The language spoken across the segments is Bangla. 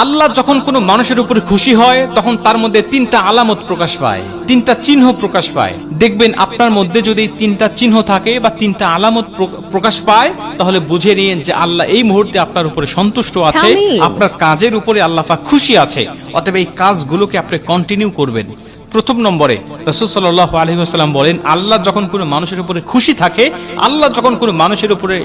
আল্লাহ যখন কোনো মানুষের উপরে খুশি হয় তখন তার মধ্যে তিনটা আলামত প্রকাশ পায়, তিনটা চিহ্ন প্রকাশ পায়। দেখবেন আপনার মধ্যে যদি তিনটা চিহ্ন থাকে বা তিনটা আলামত প্রকাশ পায়, তাহলে বুঝে নিন যে আল্লাহ এই মুহূর্তে আপনার উপরে সন্তুষ্ট আছে, আপনার কাজের উপরে আল্লাহ পাক খুশি আছে। অতএব এই কাজগুলোকে আপনি কন্টিনিউ করবেন। প্রথম নম্বরে রাসূল সাল্লাল্লাহু আলাইহি ওয়াসাল্লাম বলেন, আল্লাহ যখন কোনো মানুষের উপরে খুশি থাকে, আল্লাহ যখন কোনো মানুষের উপরে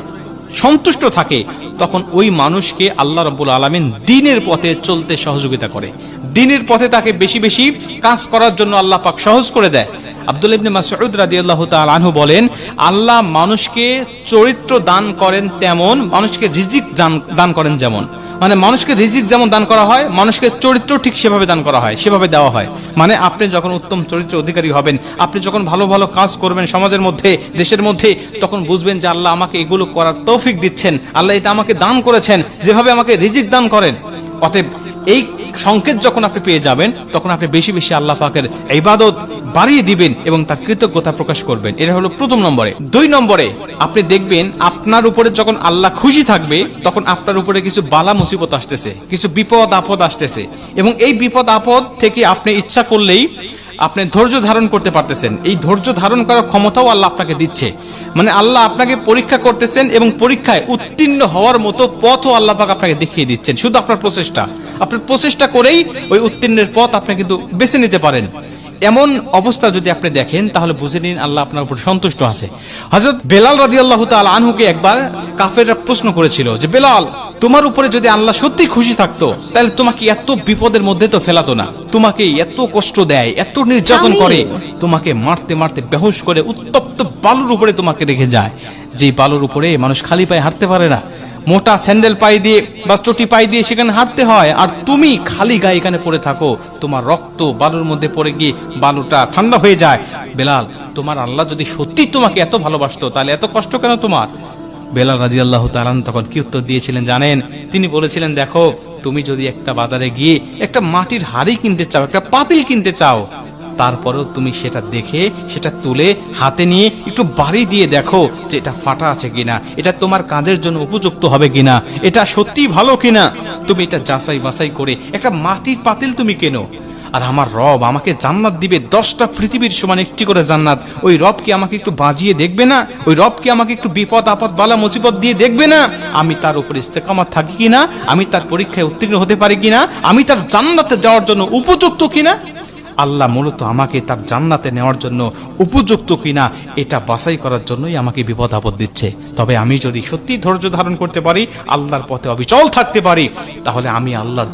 সন্তুষ্ট থাকে, তখন ওই মানুষকে আল্লাহ রাব্বুল আলামিন দ্বীনের পথে চলতে সহযোগিতা করে, দ্বীনের পথে তাকে বেশি বেশি কাজ করার জন্য আল্লাহ পাক সহজ করে দেয়। আব্দুল্লাহ ইবনে মাসউদ রাদিয়াল্লাহু তাআলা আনহু বলেন, আল্লাহ মানুষকে চরিত্র দান করেন তেমন মানুষকে রিজিক দান করেন যেমন। মানে মানুষকে রিজিক যেমন দান করা হয়, মানুষকে চরিত্র ঠিক সেভাবে দান করা হয়, সেভাবে দেওয়া হয়। মানে আপনি যখন উত্তম চরিত্রের অধিকারী হবেন, আপনি যখন ভালো ভালো কাজ করবেন সমাজের মধ্যে, দেশের মধ্যে, তখন বুঝবেন যে আল্লাহ আমাকে এগুলো করার তৌফিক দিচ্ছেন, আল্লাহ এটা আমাকে দান করেছেন, যেভাবে আমাকে রিজিক দান করেন। অতএব এই সংকেত যখন আপনি পেয়ে যাবেন, তখন আপনি বেশি বেশি আল্লাহ পাকের ইবাদত বাড়িয়ে দিবেন এবং তার কৃতজ্ঞতা প্রকাশ করবেন। এটা হলো প্রথম নম্বরে। দুই নম্বরে আপনি দেখবেন আপনার উপরে যখন আল্লাহ খুশি থাকবে, তখন আপনার উপরে কিছু বালা মুসিবত আসতেছে, কিছু বিপদ আপদ আসতেছে, এবং এই বিপদ আপদ থেকে আপনি ইচ্ছা করলেই আপনি ধৈর্য ধারণ করতে পারতেছেন। এই ধৈর্য ধারণ করার ক্ষমতাও আল্লাহ আপনাকে দিচ্ছে। মানে আল্লাহ আপনাকে পরীক্ষা করতেছেন এবং পরীক্ষায় উত্তীর্ণ হওয়ার মতো পথও আল্লাহ পাক আপনাকে দেখিয়ে দিচ্ছেন। শুধু আপনার প্রচেষ্টা করেই ওই উত্তীর্ণের পথ আপনি কিন্তু বেছে নিতে পারেন। এমন অবস্থা যদি আপনি দেখেন, তাহলে বুঝে নিন আল্লাহ আপনার উপর সন্তুষ্ট আছে। হযরত বেলাল রাদিয়াল্লাহু তাআলা আনহুকে একবার কাফেররা প্রশ্ন করেছিল যে, বেলাল, তোমার উপরে যদি আল্লাহ সত্যি খুশি থাকতো, তাহলে তোমাকে এত বিপদের মধ্যে তো ফেলাতো না, তোমাকে এত কষ্ট দেয়, এত নির্যাতন করে, তোমাকে মারতে মারতে বেহুশ করে উত্তপ্ত বালুর উপরে তোমাকে রেখে যায়, যে বালুর উপরে মানুষ খালি পায়ে হাঁটতে পারে না, মোটা স্যান্ডেল পায়ে দিয়ে বা চটি পায়ে দিয়ে সেখানে হাঁটতে হয়, আর তুমি খালি গায়ে এখানে পড়ে থাকো, তোমার রক্ত বালুর মধ্যে পড়ে গিয়ে বালুটা ঠান্ডা হয়ে যায়। বেলাল, তোমার আল্লাহ যদি সত্যি তোমাকে এত ভালোবাসতো, তাহলে এত কষ্ট কেন তোমার? বেলাল রাদিয়াল্লাহু তাআলা তখন কি উত্তর দিয়েছিলেন জানেন? তিনি বলেছিলেন, দেখো, তুমি যদি একটা বাজারে গিয়ে একটা মাটির হাঁড়ি কিনতে চাও, একটা পাতিল কিনতে চাও, তারপরেও তুমি সেটা দেখে সেটা তুলে হাতে নিয়ে একটু বাড়ি দিয়ে দেখো যে এটা ফাটা আছে কিনা, এটা তোমার কাজের জন্য উপযুক্ত হবে কিনা, এটা সত্যি ভালো কিনা। তুমি এটা যাচাই বাছাই করে একটা মাটির পাতিল তুমি কেনো। আর আমার রব আমাকে জান্নাত দিবে 10টা পৃথিবীর সমান একটি করে জান্নাত। ওই রব কি আমাকে একটু বাজিয়ে দেখবে না? ওই রব কি আমাকে একটু বিপদ আপদ বালা মুসিবত দিয়ে দেখবে না? আমি তার উপর ইস্তেকামত থাকি কিনা, আমি তার পরীক্ষায় উত্তীর্ণ হতে পারি কিনা, আমি তার জান্নাতে যাওয়ার জন্য উপযুক্ত কিনা। আল্লাহ মূলত আমাকে তার জান্নাতে নেওয়ার জন্য উপযুক্ত কিনা এটা বাছাই করার জন্যই আমাকে বিপদ আপদ দিচ্ছে। তবে আমি যদি সত্যি ধৈর্য ধারণ করতে পারি, আল্লাহর পথে অবিচল থাকতে পারি, তাহলে আমি আল্লাহর